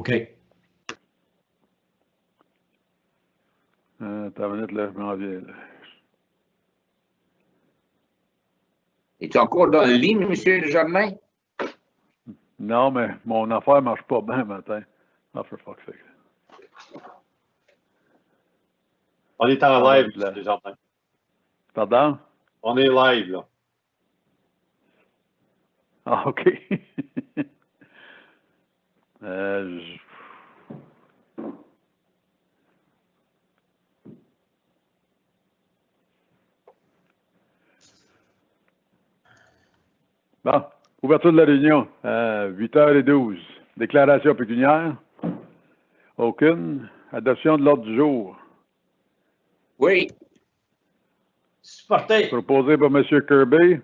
OK. T'as minute, là, je m'en viens. Là. Es-tu encore dans la ligne, M. Desjardins? Non, mais mon affaire ne marche pas bien matin. Ah, for fuck's sake. On est en live, M. Desjardins. Pardon? On est live, là. Ah, OK. Bon, ouverture de la réunion, 8h12. Déclaration pécuniaire. Aucune. Adoption de l'ordre du jour. Oui. Supporté. Proposé par M. Kirby.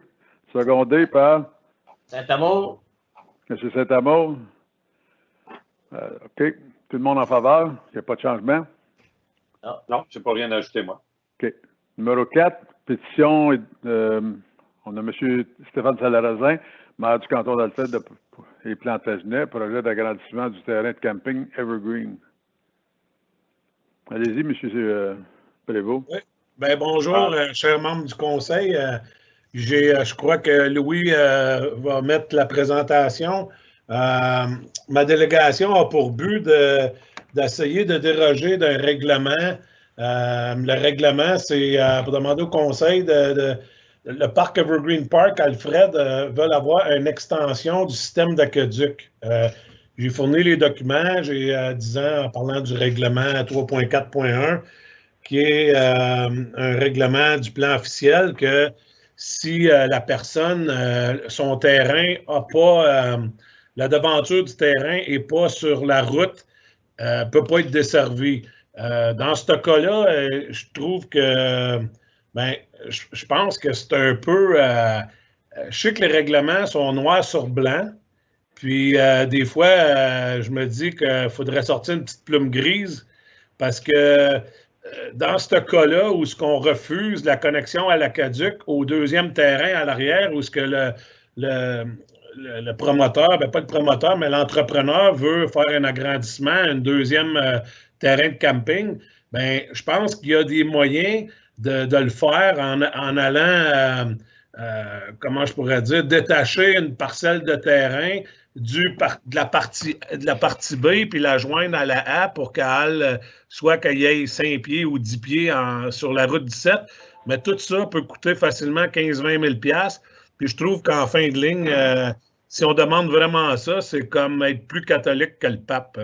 Secondé par Saint-Amour. M. Saint-Amour. OK. Tout le monde en faveur. Il n'y a pas de changement. Non, je n'ai pas rien à ajouter, moi. OK. Numéro 4, pétition. On a M. Stéphane Salarazin, maire du canton d'Alfred et Plantagenet, projet d'agrandissement du terrain de camping Evergreen. Allez-y, M. Prévost. Oui. Bien, bonjour, chers membres du conseil. Je crois que Louis va mettre la présentation. Ma délégation a pour but d'essayer de déroger d'un règlement. Le règlement, c'est pour demander au conseil le parc Evergreen Park, Alfred, veulent avoir une extension du système d'aqueduc. J'ai fourni les documents, j'ai disant, en parlant du règlement 3.4.1, qui est un règlement du plan officiel que si la personne, son terrain n'a pas, la devanture du terrain n'est pas sur la route, ne peut pas être desservie. Dans ce cas-là, je trouve que, ben, je pense que c'est un peu, je sais que les règlements sont noirs sur blanc, puis des fois, je me dis qu'il faudrait sortir une petite plume grise parce que dans ce cas-là, où ce qu'on refuse la connexion à l'aqueduc au deuxième terrain à l'arrière, où ce que le promoteur, ben pas le promoteur, mais l'entrepreneur veut faire un agrandissement, un deuxième terrain de camping, ben je pense qu'il y a des moyens de le faire en allant, comment je pourrais dire, détacher une parcelle de terrain de la partie B, puis la joindre à la A pour qu'elle soit qu'il y ait 5 pieds ou 10 pieds sur la route 17. Mais tout ça peut coûter facilement 15-20 000 $. Puis je trouve qu'en fin de ligne, si on demande vraiment ça, c'est comme être plus catholique que le pape,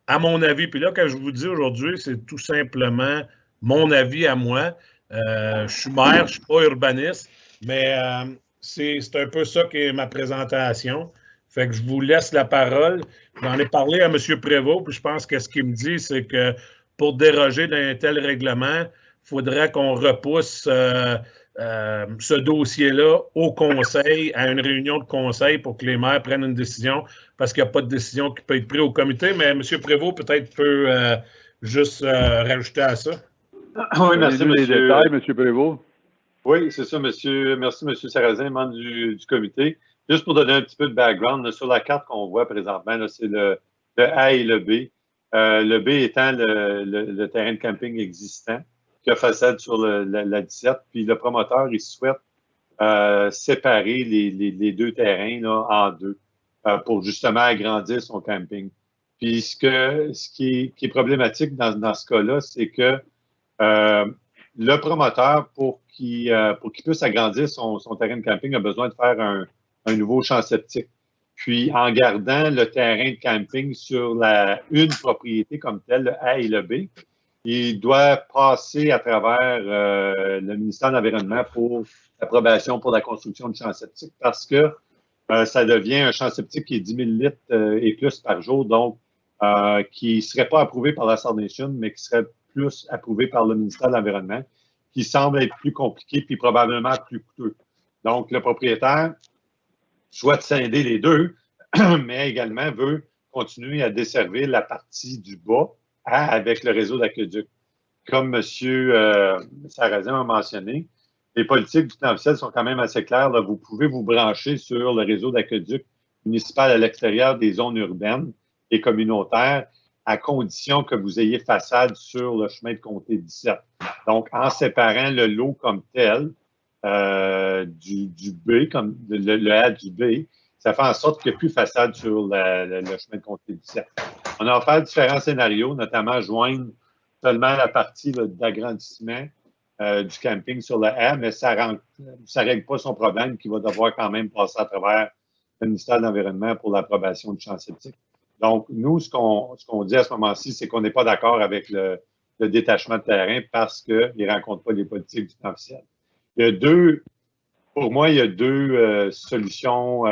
à mon avis. Puis là, quand je vous dis aujourd'hui, c'est tout simplement mon avis à moi. Je suis maire, je ne suis pas urbaniste, mais c'est un peu ça qui est ma présentation. Fait que je vous laisse la parole. J'en ai parlé à M. Prévost, puis je pense que ce qu'il me dit, c'est que pour déroger d'un tel règlement, il faudrait qu'on repousse ce dossier-là au conseil, à une réunion de conseil pour que les maires prennent une décision, parce qu'il n'y a pas de décision qui peut être prise au comité. Mais M. Prévost peut-être peut juste rajouter à ça. Oui, merci, M. les détails, M. Prévost. Oui, c'est ça, monsieur. Merci, M. Sarrazin, membre du comité. Juste pour donner un petit peu de background, là, sur la carte qu'on voit présentement, c'est le A et le B. Le B étant le terrain de camping existant qui a façade sur la 17. Puis le promoteur, il souhaite séparer les deux terrains là, en deux pour justement agrandir son camping. Puis ce qui est problématique dans ce cas-là, c'est que le promoteur, pour qu'il puisse agrandir son terrain de camping, a besoin de faire un nouveau champ septique. Puis, en gardant le terrain de camping sur une propriété comme telle, le A et le B, il doit passer à travers le ministère de l'Environnement pour l'approbation pour la construction du champ septique parce que ça devient un champ septique qui est 10 000 litres et plus par jour, donc qui ne serait pas approuvé par la Star Nation, mais qui serait plus approuvé par le ministère de l'Environnement, qui semble être plus compliqué puis probablement plus coûteux. Donc, le propriétaire souhaite scinder les deux, mais également veut continuer à desservir la partie du bas avec le réseau d'aqueduc. Comme M. Sarrazin a mentionné, les politiques du plan officiel sont quand même assez claires. Là, vous pouvez vous brancher sur le réseau d'aqueduc municipal à l'extérieur des zones urbaines et communautaire, à condition que vous ayez façade sur le chemin de comté 17. Donc, en séparant le lot comme tel du B, comme le A du B, ça fait en sorte qu'il n'y a plus façade sur le chemin de comté 17. On a offert différents scénarios, notamment joindre seulement la partie d'agrandissement du camping sur le A, mais ça ne règle pas son problème qui va devoir quand même passer à travers le ministère de l'Environnement pour l'approbation du champ septique. Donc, nous, ce qu'on dit à ce moment-ci, c'est qu'on n'est pas d'accord avec le détachement de terrain parce qu'il ne rencontre pas les politiques du plan officiel. Pour moi, il y a deux solutions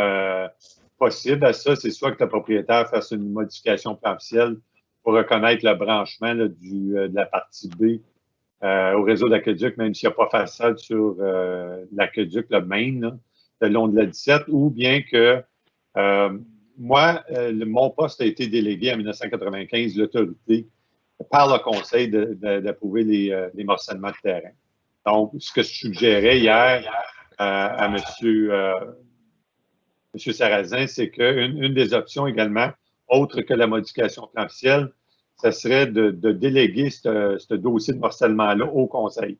possibles à ça. C'est soit que le propriétaire fasse une modification plan officiel pour reconnaître le branchement de la partie B au réseau d'aqueduc, même s'il n'y a pas façade sur l'aqueduc, le main, là, le long de la 17, ou bien que mon poste a été délégué en 1995, l'autorité, par le conseil d'approuver les morcellements de terrain. Donc, ce que je suggérais hier à M. Sarrazin, c'est qu'une des options également, autre que la modification plan officielle, ce serait de déléguer ce dossier de morcellement-là au conseil.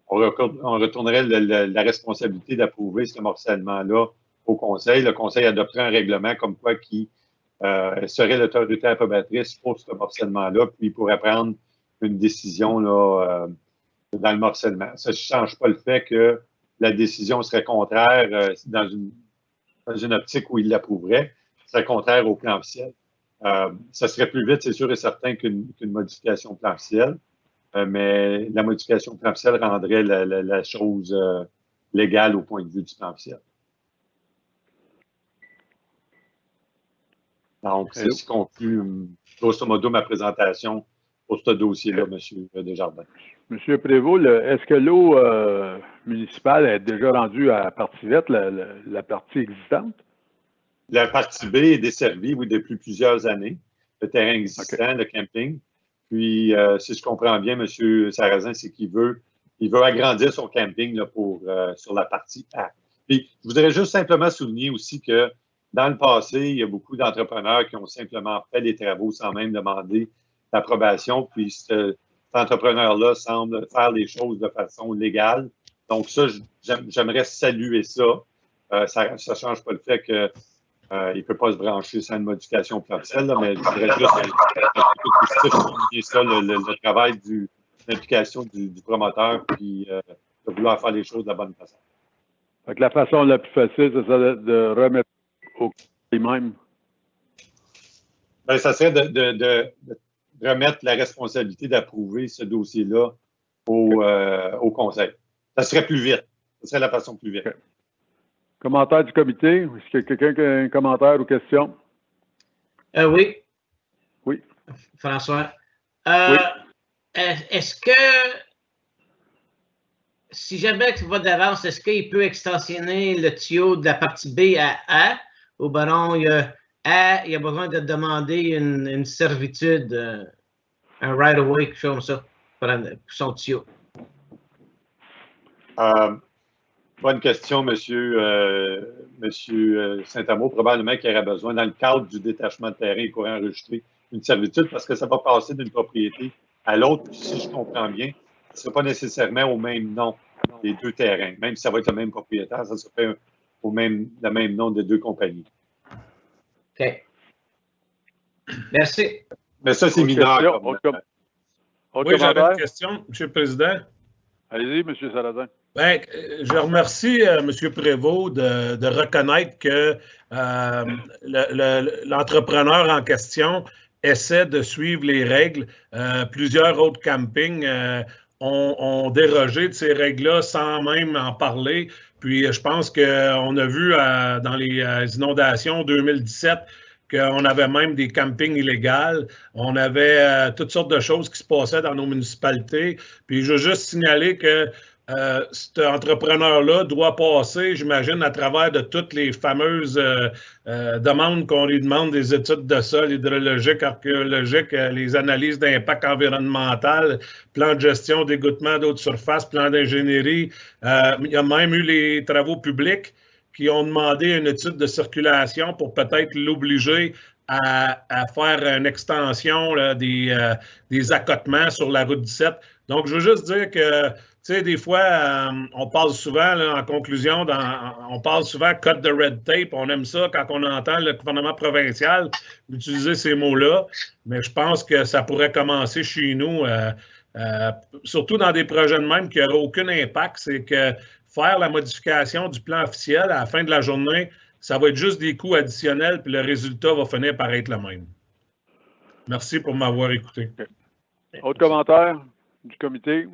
On retournerait la responsabilité d'approuver ce morcellement-là au conseil. Le conseil adopterait un règlement comme quoi qui serait l'autorité approbatrice pour ce morcellement-là, puis il pourrait prendre une décision là, dans le morcellement. Ça ne change pas le fait que la décision serait contraire dans une optique où il l'approuverait, serait contraire au plan officiel. Ça serait plus vite, c'est sûr et certain, qu'une modification plan officiel, mais la modification plan officiel rendrait la chose légale au point de vue du plan officiel. Donc, c'est ce qui conclut, grosso modo, ma présentation pour ce dossier-là, M. Desjardins. M. Prévost, est-ce que l'eau municipale est déjà rendue à partie verte, la partie existante? La partie B est desservie, oui, depuis plusieurs années. Le terrain existant, okay. Le camping. Puis, si je comprends bien, M. Sarrazin, c'est qu'il veut agrandir son camping là, sur la partie A. Puis, je voudrais juste simplement souligner aussi que dans le passé, il y a beaucoup d'entrepreneurs qui ont simplement fait les travaux sans même demander l'approbation. Puis, cet entrepreneur-là semble faire les choses de façon légale. Donc, ça, j'aimerais saluer ça. Ça ne change pas le fait que il ne peut pas se brancher sans une modification plan officiel, mais je voudrais juste souligner ça, le travail l'implication du promoteur, puis de vouloir faire les choses de la bonne façon. Fait que la façon la plus facile, c'est ça de remettre au même. Bien, ça serait de remettre la responsabilité d'approuver ce dossier-là au conseil. Ça serait plus vite. Ça serait la façon plus vite. Okay. Commentaire du comité. Est-ce qu'il y a quelqu'un qui a un commentaire ou question? Oui. Oui. François. Oui. Est-ce que, si jamais tu vas d'avance, est-ce qu'il peut extensionner le tuyau de la partie B à A? Ou ben non, il a besoin de demander une servitude, un right-of-way, quelque chose comme ça, pour son tuyau? Bonne question, Monsieur Saint-Amour. Probablement qu'il y aurait besoin, dans le cadre du détachement de terrain, il pourrait enregistrer une servitude parce que ça va passer d'une propriété à l'autre. Si je comprends bien, ce ne sera pas nécessairement au même nom des deux terrains. Même si ça va être le même propriétaire, ça sera le même nom des deux compagnies. OK. Merci. Mais ça, c'est mineur. Oui, j'avais une question, M. le Président. Allez-y, M. Sarrazin. Bien, je remercie M. Prévost de reconnaître que l'entrepreneur en question essaie de suivre les règles. Plusieurs autres campings ont dérogé de ces règles-là sans même en parler. Puis je pense qu'on a vu dans les inondations 2017 qu'on avait même des campings illégaux. On avait toutes sortes de choses qui se passaient dans nos municipalités. Puis je veux juste signaler que cet entrepreneur-là doit passer, j'imagine, à travers de toutes les fameuses demandes qu'on lui demande, des études de sol, hydrologiques, archéologiques, les analyses d'impact environnemental, plan de gestion d'égouttement d'eau de surface, plan d'ingénierie. Il y a même eu les travaux publics qui ont demandé une étude de circulation pour peut-être l'obliger à faire une extension là, des accotements sur la route 17. Donc, je veux juste dire que, tu sais, des fois, on parle souvent, là, en conclusion, on parle souvent cut the red tape. On aime ça quand on entend le gouvernement provincial utiliser ces mots-là. Mais je pense que ça pourrait commencer chez nous, surtout dans des projets de même qui n'auraient aucun impact. C'est que faire la modification du plan officiel à la fin de la journée, ça va être juste des coûts additionnels, puis le résultat va finir par être le même. Merci pour m'avoir écouté. Autre commentaire du comité?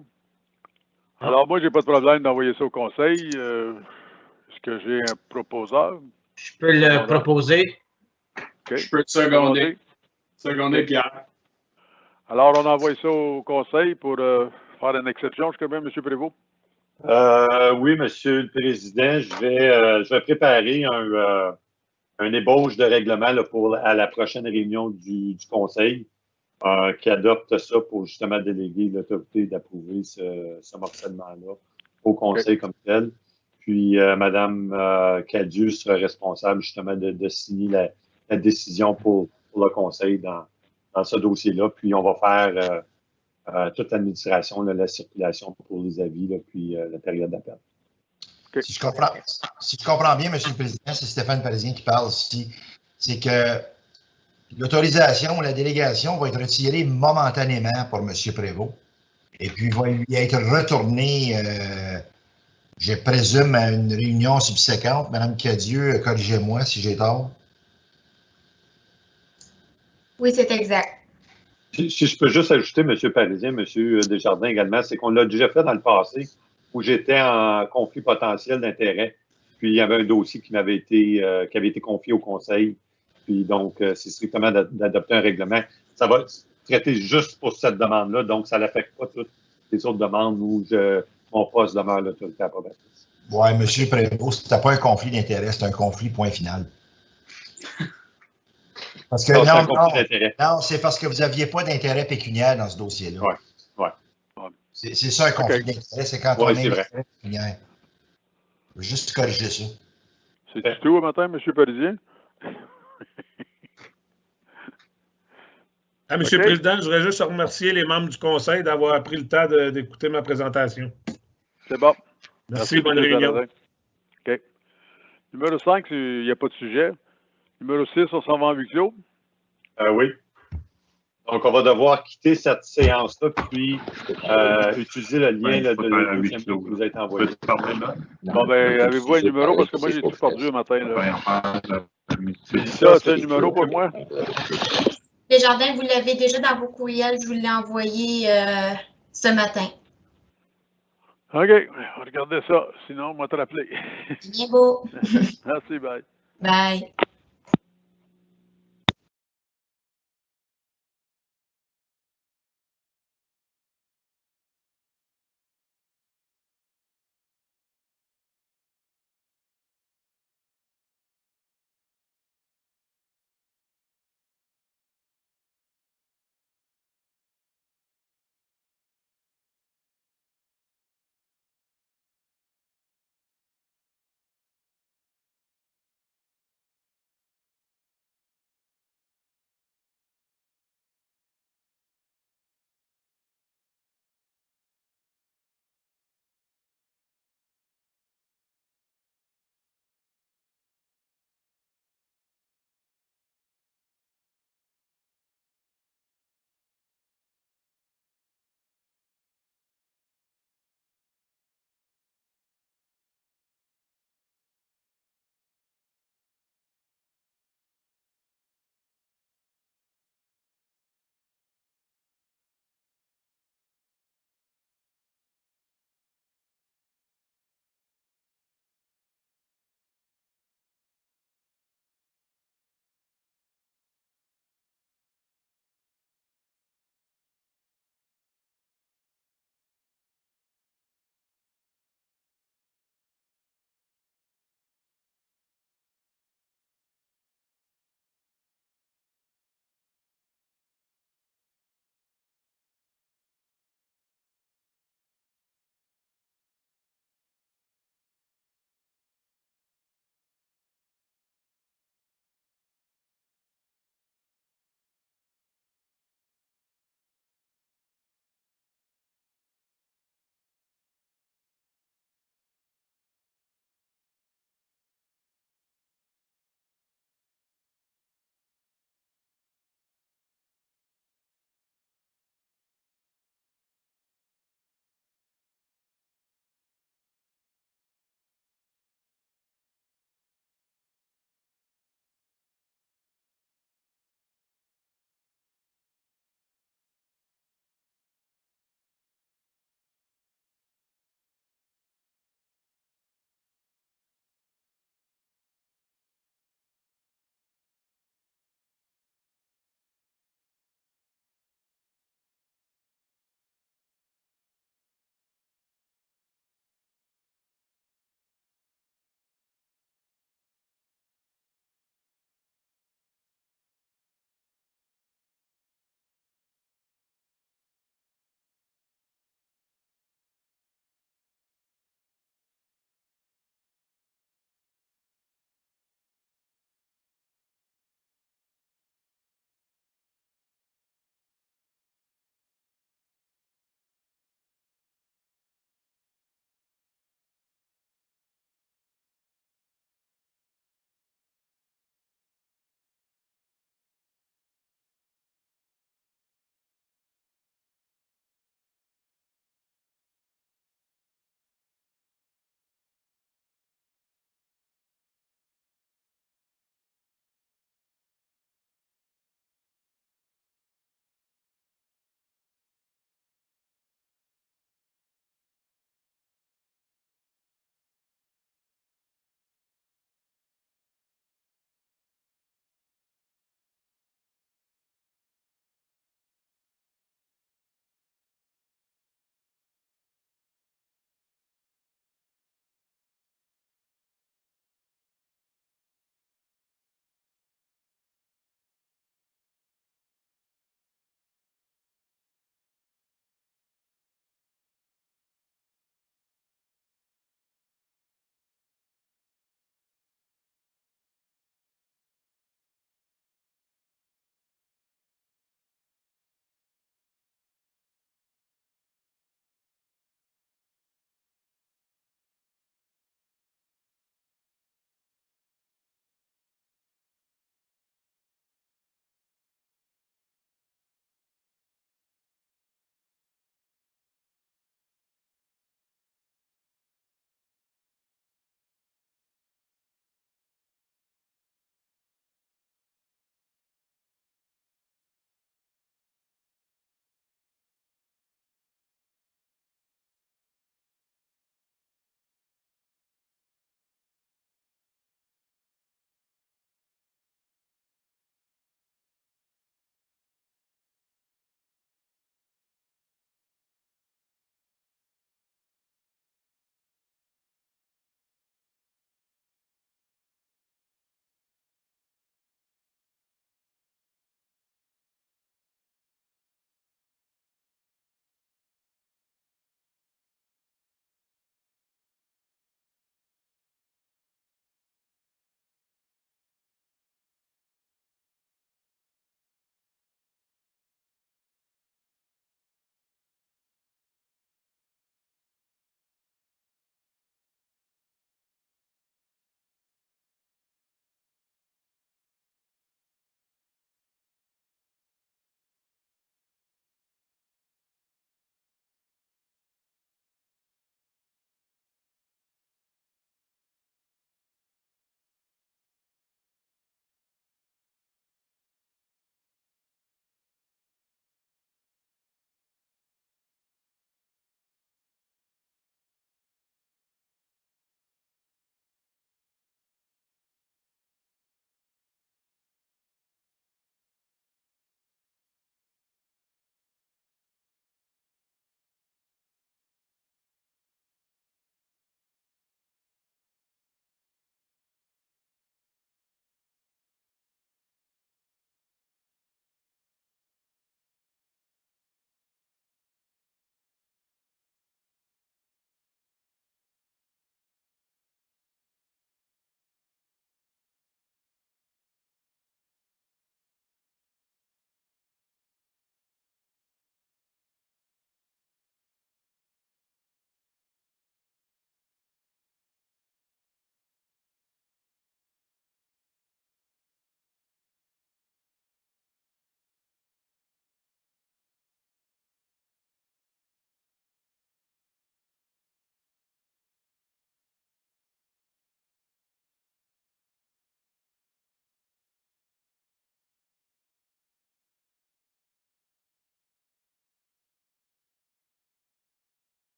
Alors, moi, j'ai pas de problème d'envoyer ça au conseil. Est-ce que j'ai un proposeur? Je peux le proposer. Okay. Je peux te seconder. Seconder, Pierre. Alors, on envoie ça au conseil pour faire une exception, je crois bien, M. Prévost. Oui, Monsieur le Président, je vais préparer un ébauche de règlement là, à la prochaine réunion du Conseil qui adopte ça pour justement déléguer l'autorité d'approuver ce morcellement-là au Conseil comme tel. Puis, Mme Cadieux sera responsable justement de signer la décision pour le Conseil dans ce dossier-là. Puis, on va faire toute l'administration, la circulation pour les avis, là, puis la période d'appel. Okay. Si je comprends bien, M. le Président, c'est Stéphane Parisien qui parle ici, c'est que l'autorisation ou la délégation va être retirée momentanément pour M. Prévost et puis va lui être retournée, je présume, à une réunion subséquente. Mme Cadieux, corrigez-moi si j'ai tort. Oui, c'est exact. Si je peux juste ajouter, M. Parisien, M. Desjardins également, c'est qu'on l'a déjà fait dans le passé où j'étais en conflit potentiel d'intérêt. Puis il y avait un dossier qui avait été confié au Conseil. Puis donc, c'est strictement d'adopter un règlement. Ça va traiter juste pour cette demande-là, donc ça n'affecte pas toutes les autres demandes où mon poste demeure l'autorité approbatrice. Oui, M. Prévost, c'était pas un conflit d'intérêt, c'est un conflit point final. Parce que non, c'est parce que vous n'aviez pas d'intérêt pécuniaire dans ce dossier-là. Oui. C'est ça un conflit d'intérêt, c'est quand on a un intérêt pécuniaire. Je vais juste corriger ça. C'est tout au matin, M. Parisien? Monsieur le Président, je voudrais juste remercier les membres du Conseil d'avoir pris le temps d'écouter ma présentation. C'est bon. Merci, bonne réunion. OK. Numéro 5, il n'y a pas de sujet. Numéro 6, on s'en va en huis clos. Oui. Donc, on va devoir quitter cette séance-là, puis utiliser le lien de deuxième qui vous a été envoyé. Bon, ben, avez-vous un numéro? Parce que moi, j'ai tout perdu le matin. Ça, c'est un numéro pour moi? Desjardins, vous l'avez déjà dans vos courriels. Je vous l'ai envoyé ce matin. OK. Regardez ça. Sinon, on va te rappeler. Bien beau. Merci, bye. Bye.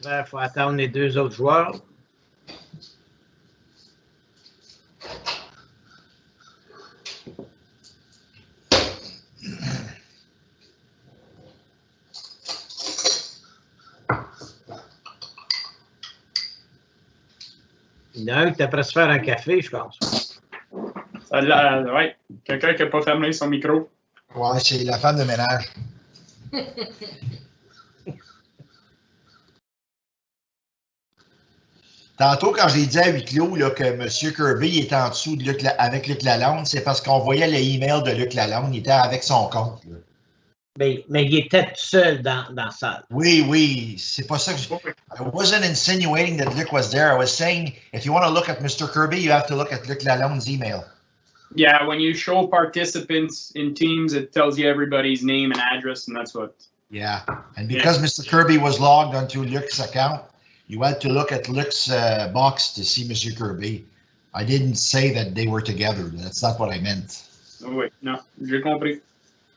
il faut attendre les 2 autres joueurs. Il y en a un qui t'apprête à se faire un café, je pense. Ouais. Quelqu'un qui n'a pas fermé son micro. Ouais, c'est la femme de ménage. Tantôt, quand j'ai dit à huis clos là, que M. Kirby était en dessous de avec Luc Lalonde, c'est parce qu'on voyait les emails de Luc Lalonde. Il était avec son compte. Là. Mais il était tout seul dans la salle. Oui, c'est pas ça que je... I wasn't insinuating that Luc was there. I was saying, if you want to look at Mr. Kirby, you have to look at Luc Lalonde's email. Yeah, when you show participants in teams, it tells you everybody's name and address, and that's what. Yeah, and because Mr. Kirby was logged onto Luc's account, you had to look at Luc's box to see Mr. Kirby. I didn't say that they were together. That's not what I meant. Oh, oui, non, j'ai compris.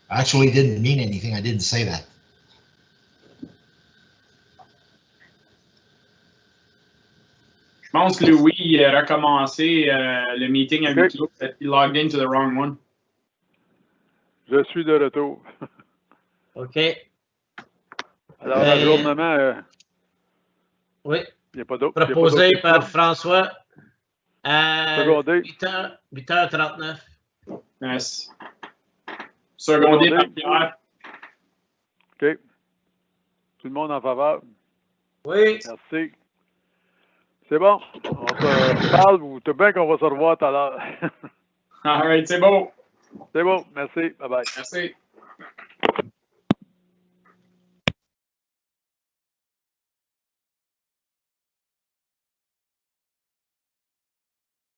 I actually didn't mean anything. I didn't say that. Je pense que Louis a recommencé le meeting avec lui. Il logged into the wrong one. Je suis de retour. OK. Alors, l'ajournement, oui. il n'y a pas d'autre. Proposé par François à Secondé. 8h39. Yes. Secondé par Pierre. OK. Tout le monde en faveur? Oui. Merci. C'est bon. On se parle. Vous êtes bien qu'on va se revoir tout à l'heure. All right, c'est beau. C'est bon. Merci. Bye-bye. Merci.